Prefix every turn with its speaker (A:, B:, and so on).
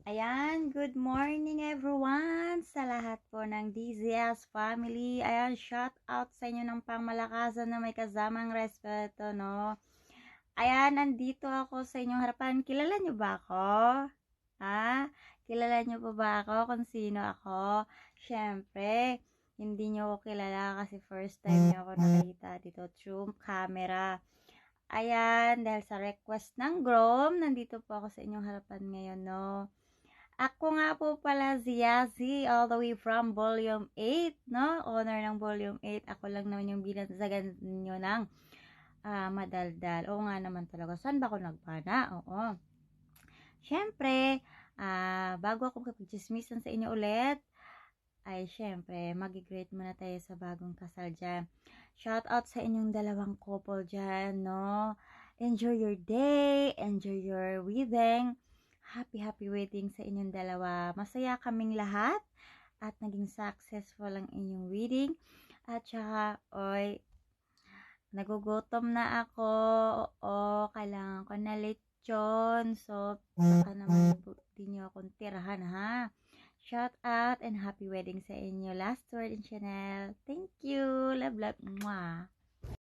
A: Ayan, good morning everyone sa lahat po ng DZS family. Ayan, shout out sa inyo ng pangmalakasan na may kasamang respeto, no? Ayan, nandito ako sa inyong harapan. Kilala nyo ba ako? Ha? Kilala nyo pa ba ako kung sino ako? Siyempre, hindi nyo ako kilala kasi first time nyo ako nakita dito through camera. Ayan, dahil sa request ng Grom, nandito po ako sa inyong harapan ngayon, no? Ako nga po pala si Yazzie, all the way from Volume 8, no? Owner ng Volume 8. Ako lang naman yung binatsagan nyo ng madaldal. Oo nga naman talaga. Saan ba ako nagpana? Oo. Siyempre, bago ako makipag-chismisan sa inyo ulit, ay syempre, mag-greet muna tayo sa bagong kasal dyan. Shout out sa inyong dalawang couple dyan, no? Enjoy your day, enjoy your wedding. Happy wedding sa inyong dalawa. Masaya kaming lahat at naging successful ang inyong wedding. At saka, oy, nagugutom na ako. Oo, kailangan ko na lechon. So, baka naman di nyo akong tirahan, ha? Shout out and happy wedding sa inyo. Last word in Chanel. Thank you. Love, love. Mwah.